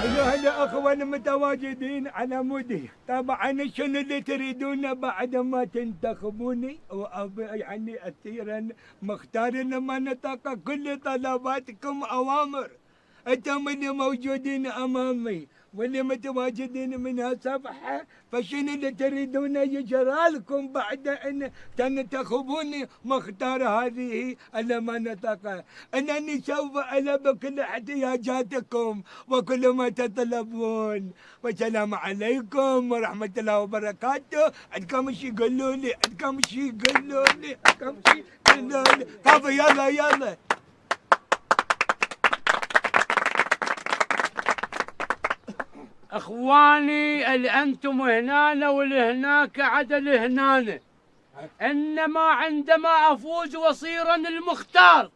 أيها الأخوة المتواجدين على مودي، طبعا شنو اللي تريدونه بعد ما تنتخبوني يعني أخيرا مختار المنطقة. كل طلباتكم أوامر، أنتم اللي موجودين أمامي واللي متواجدين من هالصفحة، فشنو اللي تريدون يجرى لكم بعد أن تنتخبوني مختار هذه المنطقة؟ أنني سوف ألبي كل احتياجاتكم وكل ما تطلبون. والسلام عليكم ورحمة الله وبركاته. عندكم شي قولوا لي، عندكم شي قولوا لي، عندكم شي قولوا لي. كفو، يلا يلا. اخواني اللي انتم هنا واللي هناك عدل هنا، انما عندما افوز وصيرا المختار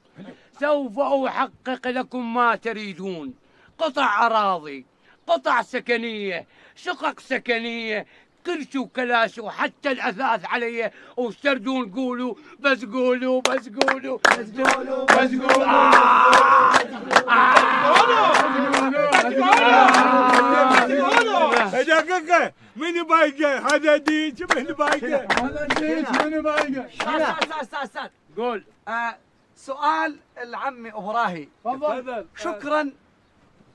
سوف احقق لكم ما تريدون: قطع اراضي، قطع سكنيه، شقق سكنيه، كل شو كلاشي، وحتى الاثاث علي. وتردون قولوا بس، قولوا بس، قولوا بس، قولوا بس، قولوا دقيقة، من بايقة؟ هذا ديش، من بايقة؟ هذا ديش، من بايقة؟ استاذ قول. سؤال العمي ابراهي. تفضل. شكرا،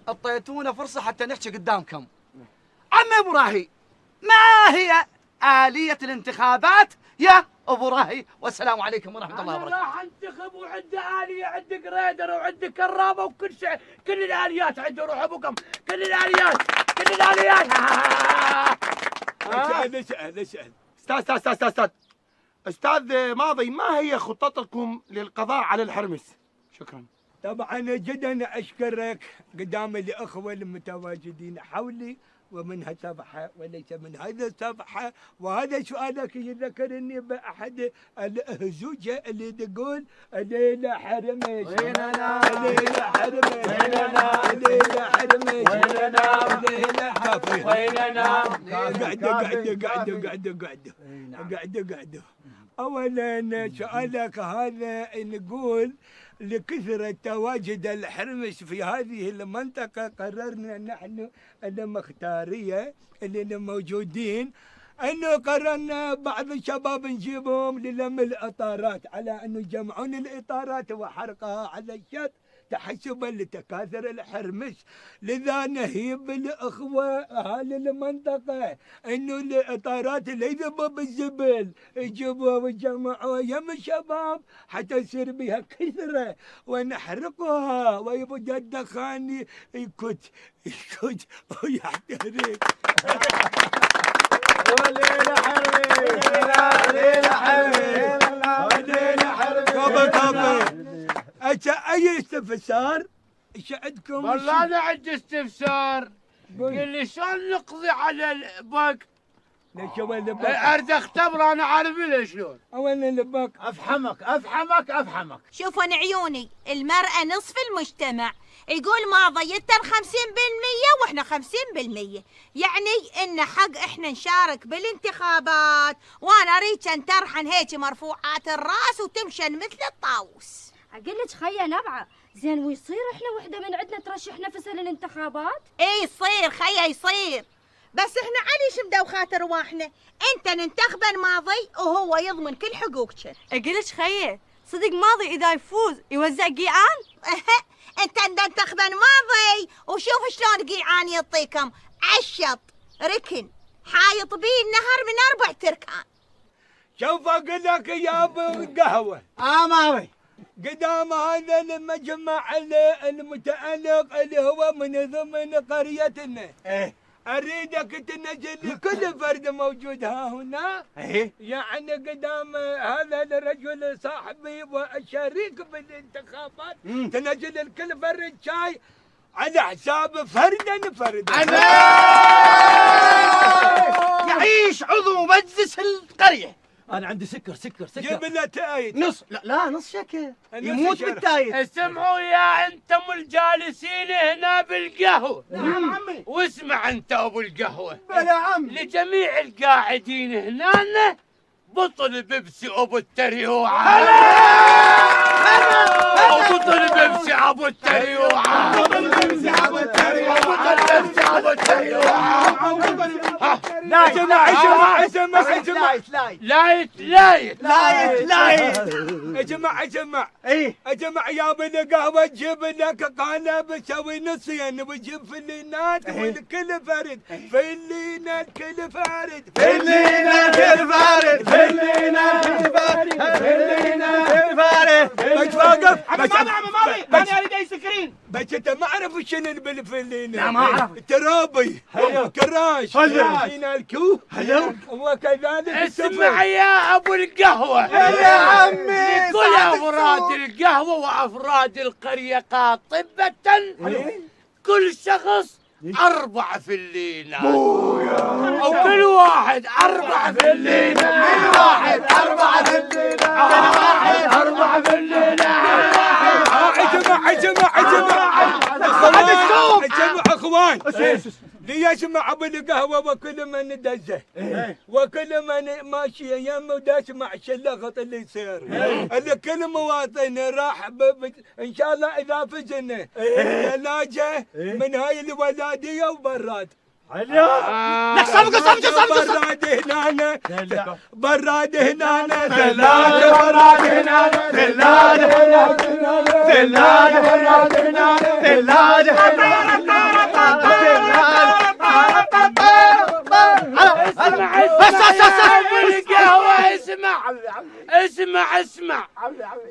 اعطيتونا فرصه حتى نحكي قدامكم. عمي ابراهي، ما هي آلية الانتخابات يا ابو راهي؟ والسلام عليكم ورحمه الله وبركاته. انا راح انتخب وعندي آلية، عندي جريدر وعندي كرامة وكل شيء، كل الآليات عندي. روح ابوكم، كل الآليات، كل الآليات. اسأل. استاذ استاذ ماضي، ما هي خطتكم للقضاء على الحرمس؟ شكرا. طبعا جدا اشكرك قدام الاخوه المتواجدين حولي ومن هالصفحه وليس من هذه الصفحه. وهذا سؤالك يذكرني باحد الهزوجه اللي تقول: الليله حرمش ويننا، الليله حرمش ويننا، الليله حرمش ويننا، الليله كافي ويننا. قعدوا. اولا سؤالك هذا نقول: لكثرة تواجد الحرمش في هذه المنطقة قررنا نحن المختارية اللي موجودين انه قررنا بعض الشباب نجيبهم للم الاطارات، على انه يجمعون الاطارات وحرقها على الشط تحسبا لتكاثر الحرمش. لذا نهيب الاخوه اهل المنطقه انه الاطارات لا يذبوا بالزبل، يجيبوها ويجمعوها يم الشباب حتى يصير بها كثره ونحرقها ويبدا الدخان يكت ويحترق. وليلة حرمي، ليلة حرمي. اي استفسار؟ ايش عندكم؟ والله انا عندي استفسار. قل لي شلون نقضي على البق؟ ليش هو اللباك؟ اريد اختبر، انا عارف له شلون. اولا اللباك افهمك. شوفوا عيوني، المرأة نصف المجتمع. يقول ماضي يتر 50% واحنا 50%، يعني ان حق احنا نشارك بالانتخابات. وانا اريد ان ترحن هيك مرفوعات الراس وتمشن مثل الطاووس. اقول لك خيه نبعه زين، ويصير احنا وحده من عندنا ترشح نفسها للانتخابات؟ اي يصير خيه يصير، بس احنا عليش مدوخات ارواحنا. انت ننتخبن ماضي وهو يضمن كل حقوقك. اقول لك خيه، صدق ماضي اذا يفوز يوزع قيعان؟ انت ننتخبن ماضي وشوف شلون قيعان يعطيكم: عشط، ركن، حايط بيه النهر من 4 تركان. شوف اقول لك يا ابو قهوه، ماضي قدام هذا المجمع المتألق اللي هو من ضمن قريتنا. اريدك تنزل كل فرد موجود ها هنا، يعني قدام هذا الرجل صاحبي والشريك بالانتخابات، تنزل الكل فرد شاي على حساب فردا. يعيش عضو مجلس القرية. انا عندي سكر. جيب لنا تايد نص، لا نص شكل يموت بالتايد. اسمعوا يا انتم الجالسين هنا بالقهوة. نعم عمي. واسمع انت ابو القهوة. بلا عم. لجميع القاعدين هنا بطل بيبسي ابو التريوعه بطل بيبسي ابو التريوعه بطل بيبسي ابو التريوعه بطل بيبسي ابو التريوعه يا جماعة يا بني قهوة تجيب لك قانا بسوي نصين وتجيب فلينات والكل فرد فلينات كل فرد فلينات كل فرد فلينات كل فرد فلينات كل فرد بس واقف بس انا اريد اي سكرين. بس انت ما اعرف شنو بالفلينات. لا ما اعرف. ترابي كراش فلينا الكو وكذلك اسمع يا ابو القهوه يا عمي كل افراد القهوه وافراد القريه قاطبه كل شخص 4 فلينات او كل واحد 4 فلينات كل واحد 4 فلينات كل واحد 4 فلينات جمع اخوان ليسمع بالقهوه وكل من دزه وكل من ماشي يمه وداس مع الشلغط اللي يصير اللي كل مواطن راح ان شاء الله اذا فزنا ثلاجه من هاي الولاديه وبراد براد هنا براد هنا ثلاجة براد هنا ثلاجة براد هنا ثلاجة براد هنا ثلاجة اسمع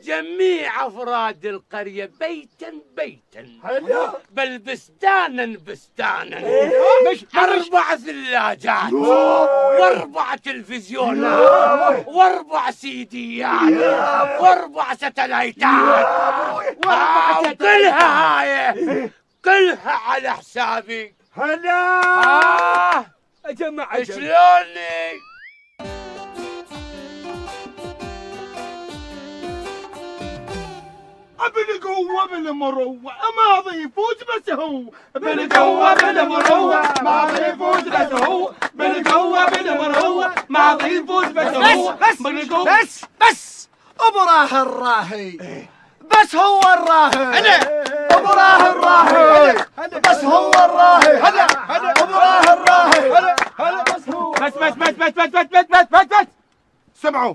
جميع افراد القريه بيتا بل بستانا 4 ثلاجات و4 تلفزيونات و4 سيديات و4 ستلايتات كلها على حسابي. هلا جماعة شلوني؟ بالقوة بالمروة ماضي يفوز بس هو بالقوة بالمروة ماضي يفوز بس هو بالقوة بالمروة ماضي يفوز بس هو بس ابو راه الراهي بس هو الراهي ابو راه الراهي بس هو الراهي ابو راه الراهي بس هو بس سمعوا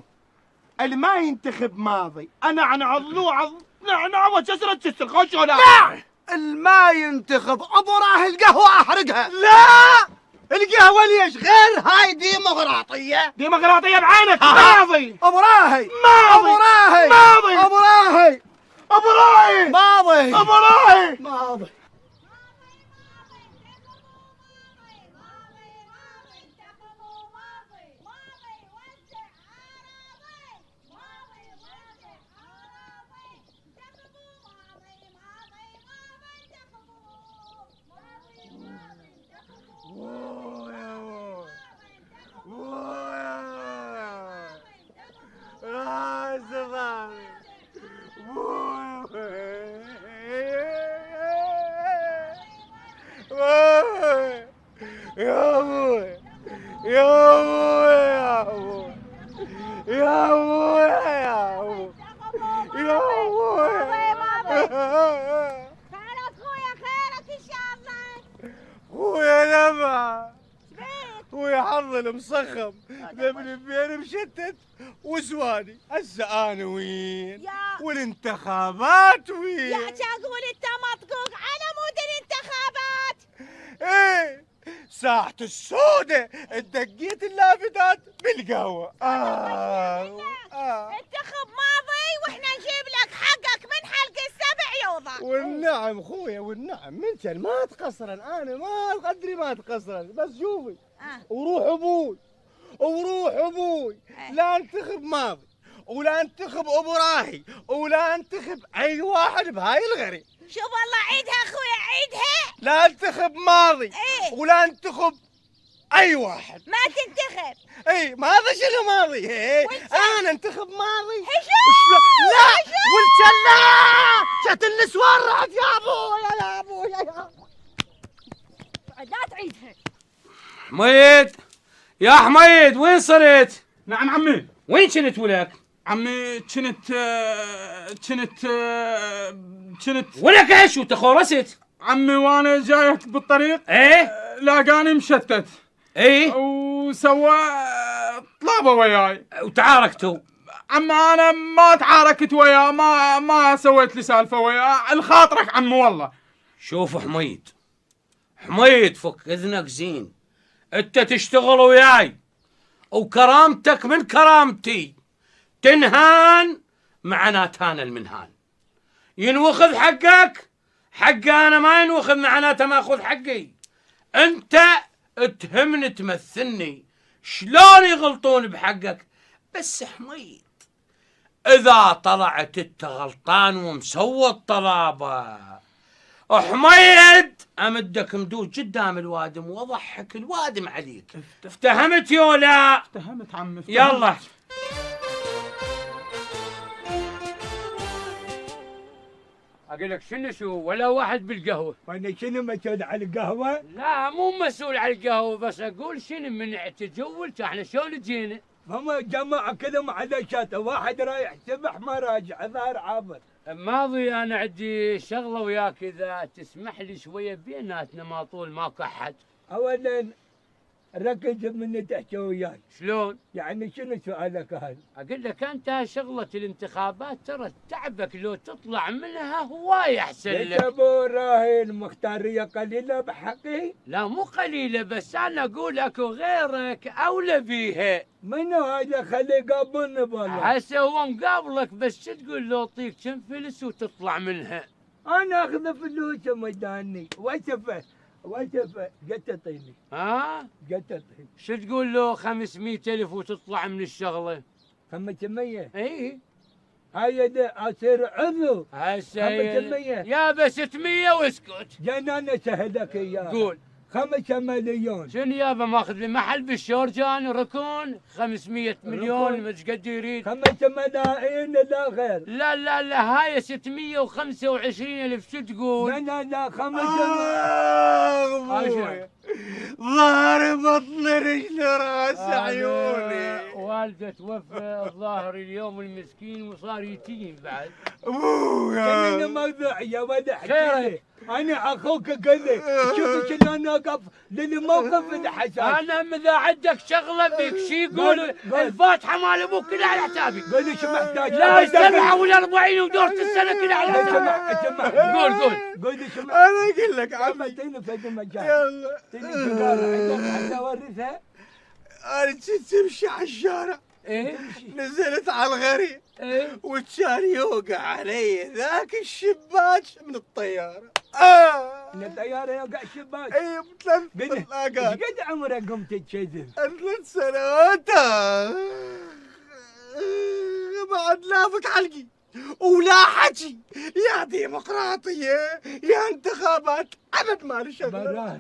اللي ما ينتخب ماضي انا عن عضلوع نعنع وجسر خوش ولا لا الما ينتخب ابو راه القهوة احرقها. لا القهوة ليش غير هاي ديمقراطية بعينك ماضي ابو راهي ماضي ابو راهي ماضي ابو راهي ابو راهي ماضي ابو راهي ماضي مصخم ذبني بين مشتت وزواني هسه انا وين والانتخابات وين يا اقول انت مطقوق على مود الانتخابات. ايه ساعة السودة دقيت اللافتات بالقهوة انتخب ماضي واحنا نجيب لك حقك من حلق السبع يوضع. والنعم خويا والنعم من كان ما تقصرن انا ما ادري ما تقصرن بس شوفي وروح ابوي لا انتخب ماضي ولا انتخب ابو راهي ولا انتخب اي واحد بهاي الغري. شوف والله عيدها اخويا عيدها. لا انتخب ماضي ولا انتخب اي واحد. ما تنتخب. اي ماذا شنو ماضي؟ انا انتخب ماضي. لا والشلا شت النسوان راحت يا ابويا لا تعيدها. حميد يا حميد وين صرت؟ نعم عمي وين كنت ولك؟ عمي كنت ولك ايش وتخورست؟ عمي وانا جايك بالطريق ايه لاقاني مشتت ايه وسوى طلابه وياي وتعاركتوا. عمي انا ما تعاركت وياه، ما سويت لي سالفه وياه، الخاطرك عمي والله. شوف حميد فك اذنك زين، انت تشتغل وياي وكرامتك من كرامتي، تنهان معناته انا المنهان، ينوخذ حقك حقي انا ما ينوخذ معناته ما اخذ حقي. انت تهمني تمثلني شلون يغلطون بحقك. بس حميد اذا طلعت انت غلطان ومسوي الطلابه حميد امدك مدود قدام الوادم واضحك الوادم عليك. افتهمت يولا؟ افتهمت عمي افتهمت. يلا اقول لك شو ولا واحد بالقهوه. وانا شنو مسؤول على القهوه؟ لا مو مسؤول على القهوه، بس اقول شنو منعت تجولت احنا شلون جينا؟ هم جماعه كلهم على شاطئ، واحد رايح سبح ما راجع ظهر عابر. ماضي انا عندي شغله وياك اذا تسمح لي شويه بيناتنا ما طول ماكو احد. اولا ركز من تحكي وياي. شلون؟ يعني شنو سؤالك هذا؟ اقول لك انت شغله الانتخابات ترى تعبك لو تطلع منها هواي احسن لك. ابو راهي المختاريه قليله بحقي؟ لا مو قليله، بس انا اقول اكو غيرك اولى بيها. منو هذا خليه يقابلني والله؟ هسه هو مقابلك، بس شو تقول لو اعطيك كم فلس وتطلع منها؟ انا اخذ فلوس مداني واسفه قد تعطيني؟ قد تعطيني؟ شو تقول له 500,000 وتطلع من الشغله؟ 500؟ اي هاي اصير عضو. هسه 500 يا ب 600 واسكت. جنان سهلك اياه. قول 5 مليون. شنو يابا ماخذ لي محل بالشورجان ركون 500 مليون مش قد يريد. 5 ملايين لا غير. لا هاي 625,000 شو تقول؟ لا 5 ظهري بطن رجل راس عيوني. والده توفى الظاهر اليوم المسكين وصار يتيم بعد. ابويا موضوع يا ولد خيرك. انا اخوك قال لي شوف شلون اقف للموقف الحساس. انا اذا عندك شغله بك شي يقول الفاتحه مال ابوك كلها على حسابي. قول لي شو محتاج؟ لا السبعه وال40 ودورة السنه كلها على حسابي. قول لي شو انا اقول لك عمي اعطيني في المجال. يلا اعطيني سيجاره عندك حتى اورثها. انا كنت امشي على الشارع ايه نزلت على الغريب ايه وكان يوقع علي ذاك الشباك من الطياره. من الطياره يوقع الشباك. اي بثلاث ايش طلاقات. قد عمرك قمت تكذب؟ 3 سنوات. بعد لافك حلقي ولا حكي، يا ديمقراطيه يا انتخابات، ابد ما لي شغل. براهي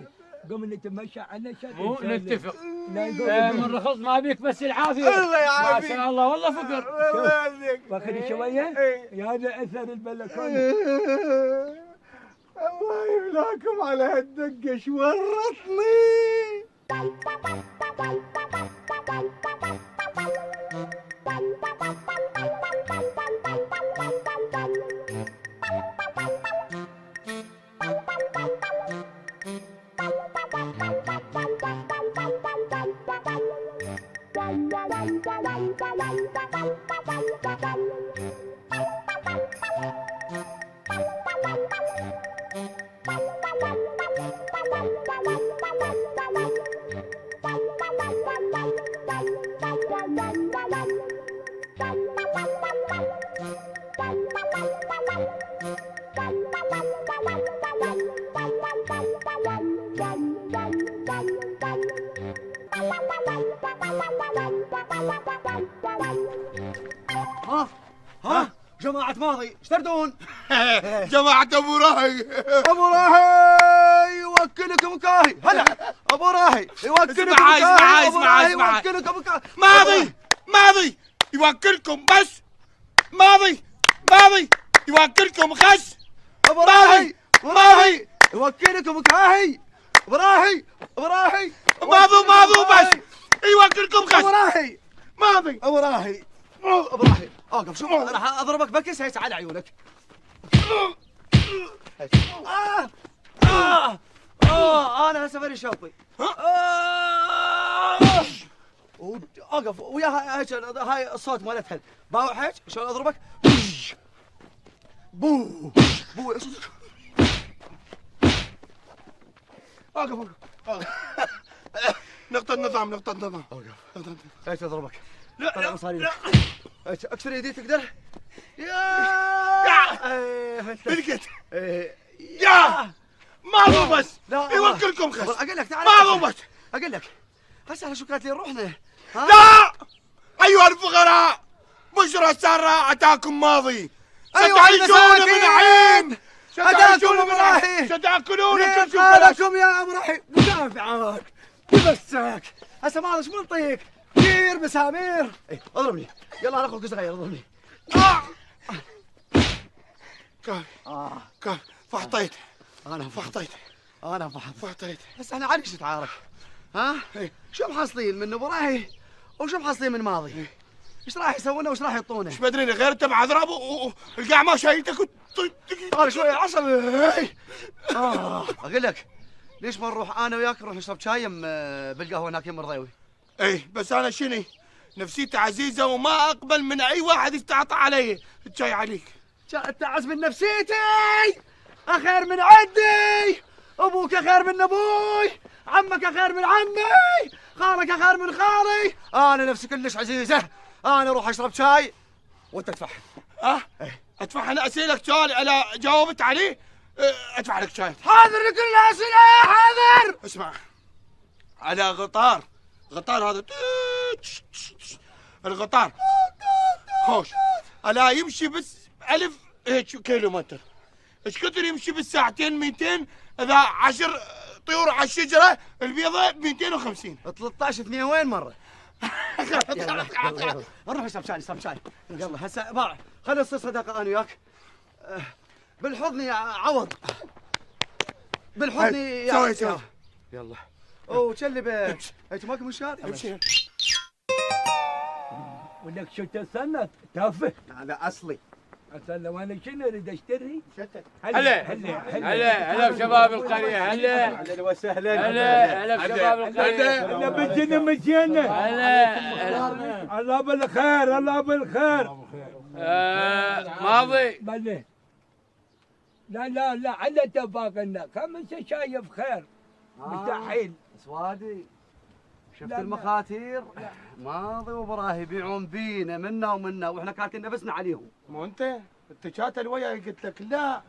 قم نتمشى على شكل. مو نتفق. لا يقول من رخص ما بيك بس العافيه. الله يعافيك. ما شاء الله والله فقر. الله يعافيك. واخذ شويه؟ إيه. يا هذا اثر البلكونه. الله يبلاكم على هالدقه شو ورطني. ها جماعة ماضي ايش تردون؟ جماعة ابو راهي. ابو راهي يوكلكم كاهي. هلا ابو راهي يوكلكم كاهي. اسمع يوكلكم كاهي. ماضي يوكلكم بس. ماضي يوكلكم خس. ابو راهي يوكلكم كاهي. ابو راهي ماضو بس يوكلكم ابو خس. راهي ماضي. ابو راهي اوقف. شوف انا راح اضربك بكس هيك على عيونك. انا هسه فري شوطي. اوقف وياها هيك. هاي الصوت مالتها باوع هيك شلون اضربك. بو اوقف. نقطة نظام. اوقف. هيك اضربك. طلع مصاري هيك اكسر يدي تقدر. بلقت. يا ما ضبط. لا يوكلكم خس. اقول لك تعال. ما ضبط. اقول لك هسه شو كانت لي روحنا. لا ايها الفقراء، بشرى سارة اتاكم ماضي. ستعيشون بنعيم. اتاكم ابراهيم. ستاكلون كلكم قالكم يا ابراهيم. مدافعك بمسك. هسه ما ايش منطيك. كثير مسامير. اضربني. يلا انا اخوك صغير اضربني. كاف فحطيت. انا فحطيت. فحطيت. بس احنا عليك نتعارك. ها؟ شو محصلين من ابراهيم وشو محصلين من ماضي؟ ايش راح يسوونه وايش راح يعطونه؟ ايش بدري غير انت مع اضرب والقاع ما شايلتك طال شوي عصبي. اقول لك ليش ما نروح انا وياك نروح نشرب شاي بالقهوه هناك يم رضيوي. ايه بس انا شني نفسيتي عزيزه وما اقبل من اي واحد يستعطى علي. الشاي عليك. تعز من نفسيتي. اخير من عندي. ابوك اخير من ابوي. عمك اخير من عمي. خالك اخير من خالي. انا نفسي كلش عزيزه. انا اروح اشرب شاي وانت تدفع. ادفع انا اسالك سؤال انا جاوبت عليه ادفع لك شاي. حاضر لكل الاسئله. حاضر. اسمع على غطار هذا الغطار خوش الا يمشي بس 1000 هيك كيلومتر. ايش كثر يمشي بالساعتين 200 اذا 10 طيور على الشجره البيضاء ب 250. 13 2 وين مره. نروح نشرب شاي. يلا هسه باع خلينا نصير صداقه انا وياك. بالحضن يا عوض. بالحضن يا سوي. يلا. وشلب هيك ماكو مشكله. امشي. ولك شو تصنت تافه. هذا اصلي. اصلا وانا شنو اريد اشتري؟ هلا بشباب القرية. اهلا وسهلا. هلا بشباب القرية. انا بجينا مشينا. هلا. الله بالخير. ماضي. بله. لا على اتفاقنا خمسة شايف خير. مستحيل. سوادي شفت لا. المخاتير. ماضي وبراهي يبيعون بينا منا ومنا واحنا كاتين نفسنا عليهم. مو انت كانت الوياي قلت لك لا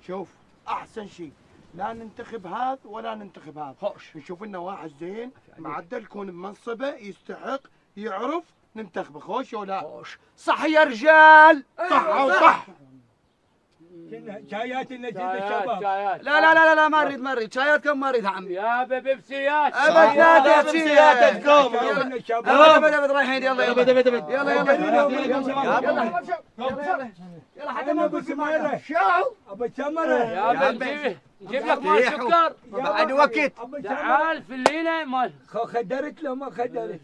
شوف احسن شيء لا ننتخب هذا ولا ننتخب هذا. خوش نشوف لنا واحد زين معدل يكون بمنصبه يستحق يعرف ننتخبه. خوش ولا خوش. صح يا رجال. صح. شايات نزيد الشباب. لا ما اريد شاياتكم ما اريدها عمي. يا بيبسيات. ابد لا بيبسياتكم. ابد رايحين. يلا حتى ما ابو سمره. ابو سمره. يا نجيب لك مال سكر. بعد وقت. تعال في الليله مال. خدرت له ما خدرت.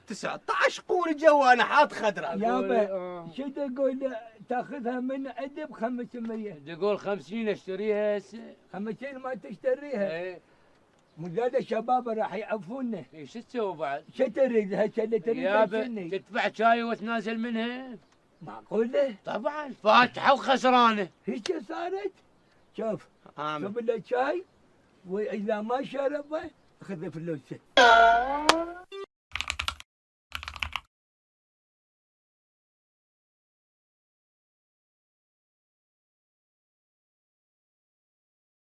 19 قول جو انا حاط خضره. يابا شو تقول تاخذها من عندي ب 500. تقول 50 اشتريها هسه. 50 ما تشتريها. ايه. مزاد الشباب راح يعفونا. شو تسوي بعد؟ شو تريد هسه اللي تريد يابا تشني؟ تدفع شاي وتنازل منها؟ معقوله؟ طبعا فاتحه وخسرانه. هيك صارت؟ شوف شوف له شاي واذا ما شربه خذ فلوسه.